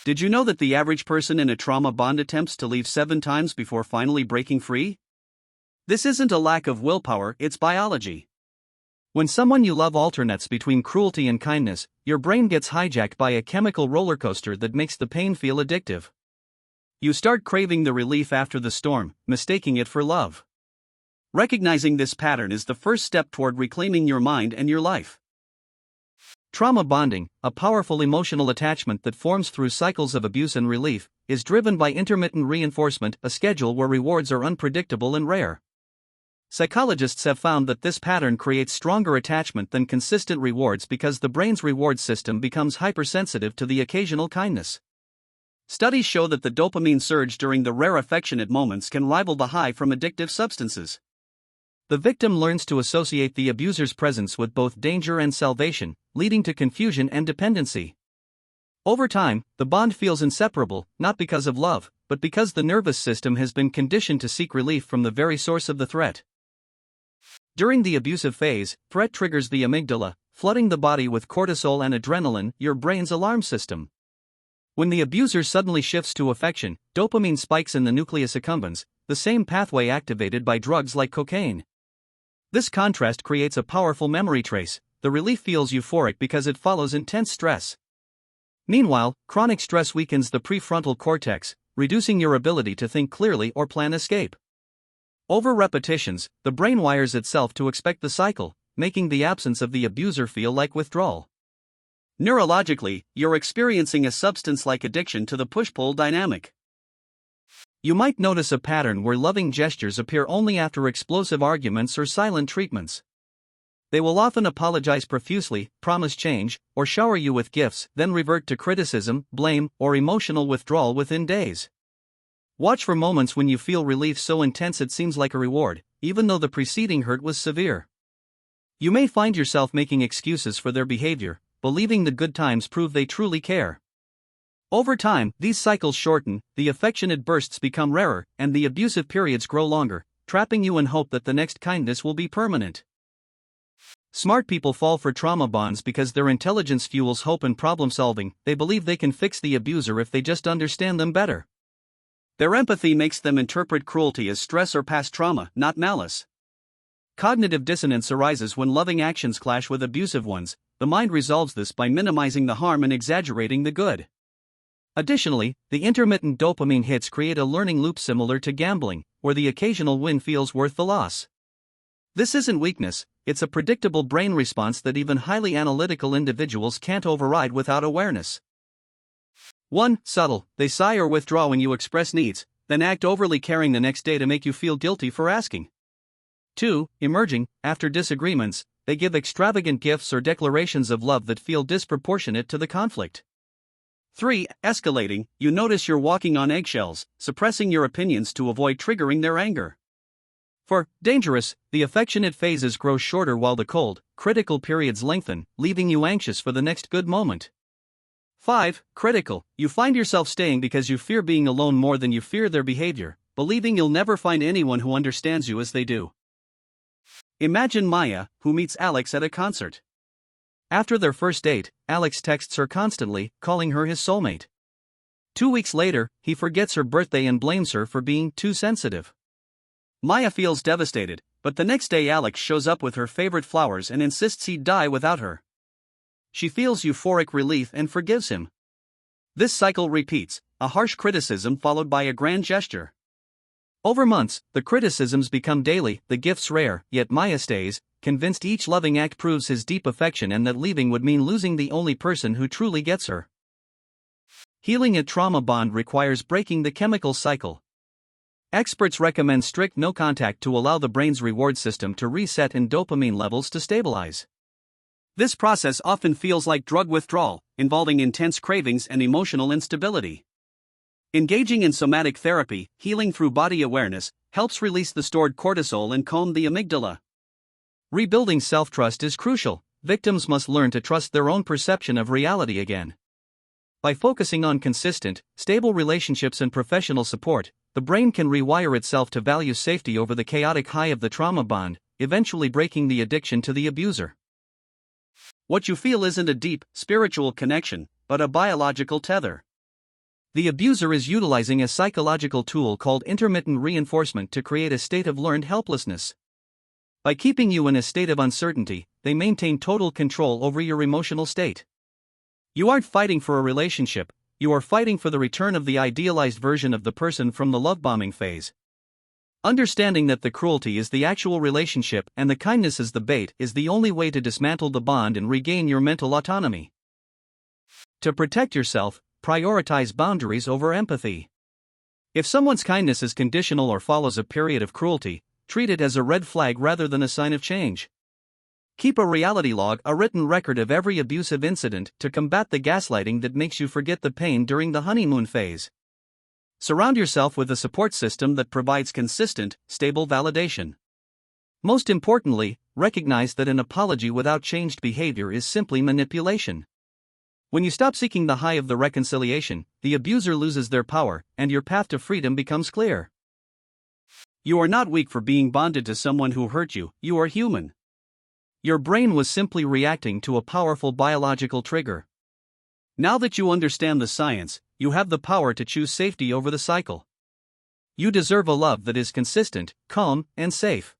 Did you know that the average person in a trauma bond attempts to leave 7 times before finally breaking free? This isn't a lack of willpower, it's biology. When someone you love alternates between cruelty and kindness, your brain gets hijacked by a chemical roller coaster that makes the pain feel addictive. You start craving the relief after the storm, mistaking it for love. Recognizing this pattern is the first step toward reclaiming your mind and your life. Trauma bonding, a powerful emotional attachment that forms through cycles of abuse and relief, is driven by intermittent reinforcement, a schedule where rewards are unpredictable and rare. Psychologists have found that this pattern creates stronger attachment than consistent rewards because the brain's reward system becomes hypersensitive to the occasional kindness. Studies show that the dopamine surge during the rare affectionate moments can rival the high from addictive substances. The victim learns to associate the abuser's presence with both danger and salvation, leading to confusion and dependency. Over time, the bond feels inseparable, not because of love, but because the nervous system has been conditioned to seek relief from the very source of the threat. During the abusive phase, threat triggers the amygdala, flooding the body with cortisol and adrenaline, your brain's alarm system. When the abuser suddenly shifts to affection, dopamine spikes in the nucleus accumbens, the same pathway activated by drugs like cocaine. This contrast creates a powerful memory trace. The relief feels euphoric because it follows intense stress. Meanwhile, chronic stress weakens the prefrontal cortex, reducing your ability to think clearly or plan escape. Over repetitions, the brain wires itself to expect the cycle, making the absence of the abuser feel like withdrawal. Neurologically, you're experiencing a substance-like addiction to the push-pull dynamic. You might notice a pattern where loving gestures appear only after explosive arguments or silent treatments. They will often apologize profusely, promise change, or shower you with gifts, then revert to criticism, blame, or emotional withdrawal within days. Watch for moments when you feel relief so intense it seems like a reward, even though the preceding hurt was severe. You may find yourself making excuses for their behavior, believing the good times prove they truly care. Over time, these cycles shorten, the affectionate bursts become rarer, and the abusive periods grow longer, trapping you in hope that the next kindness will be permanent. Smart people fall for trauma bonds because their intelligence fuels hope and problem solving. They believe they can fix the abuser if they just understand them better. Their empathy makes them interpret cruelty as stress or past trauma, not malice. Cognitive dissonance arises when loving actions clash with abusive ones. The mind resolves this by minimizing the harm and exaggerating the good. Additionally, the intermittent dopamine hits create a learning loop similar to gambling, where the occasional win feels worth the loss. This isn't weakness, it's a predictable brain response that even highly analytical individuals can't override without awareness. 1. Subtle, they sigh or withdraw when you express needs, then act overly caring the next day to make you feel guilty for asking. 2. Emerging, after disagreements, they give extravagant gifts or declarations of love that feel disproportionate to the conflict. 3. Escalating, you notice you're walking on eggshells, suppressing your opinions to avoid triggering their anger. 4. Dangerous, the affectionate phases grow shorter while the cold, critical periods lengthen, leaving you anxious for the next good moment. 5. Critical, you find yourself staying because you fear being alone more than you fear their behavior, believing you'll never find anyone who understands you as they do. Imagine Maya, who meets Alex at a concert. After their first date, Alex texts her constantly, calling her his soulmate. 2 weeks later, he forgets her birthday and blames her for being too sensitive. Maya feels devastated, but the next day Alex shows up with her favorite flowers and insists he'd die without her. She feels euphoric relief and forgives him. This cycle repeats, a harsh criticism followed by a grand gesture. Over months, the criticisms become daily, the gifts rare, yet Maya stays, convinced each loving act proves his deep affection and that leaving would mean losing the only person who truly gets her. Healing a trauma bond requires breaking the chemical cycle. Experts recommend strict no contact to allow the brain's reward system to reset and dopamine levels to stabilize. This process often feels like drug withdrawal, involving intense cravings and emotional instability. Engaging in somatic therapy, healing through body awareness, helps release the stored cortisol and calm the amygdala. Rebuilding self-trust is crucial. Victims must learn to trust their own perception of reality again. By focusing on consistent, stable relationships and professional support, the brain can rewire itself to value safety over the chaotic high of the trauma bond, eventually breaking the addiction to the abuser. What you feel isn't a deep, spiritual connection, but a biological tether. The abuser is utilizing a psychological tool called intermittent reinforcement to create a state of learned helplessness. By keeping you in a state of uncertainty, they maintain total control over your emotional state. You aren't fighting for a relationship, you are fighting for the return of the idealized version of the person from the love bombing phase. Understanding that the cruelty is the actual relationship and the kindness is the bait is the only way to dismantle the bond and regain your mental autonomy. To protect yourself, prioritize boundaries over empathy. If someone's kindness is conditional or follows a period of cruelty, treat it as a red flag rather than a sign of change. Keep a reality log, a written record of every abusive incident to combat the gaslighting that makes you forget the pain during the honeymoon phase. Surround yourself with a support system that provides consistent, stable validation. Most importantly, recognize that an apology without changed behavior is simply manipulation. When you stop seeking the high of the reconciliation, the abuser loses their power, and your path to freedom becomes clear. You are not weak for being bonded to someone who hurt you, you are human. Your brain was simply reacting to a powerful biological trigger. Now that you understand the science, you have the power to choose safety over the cycle. You deserve a love that is consistent, calm, and safe.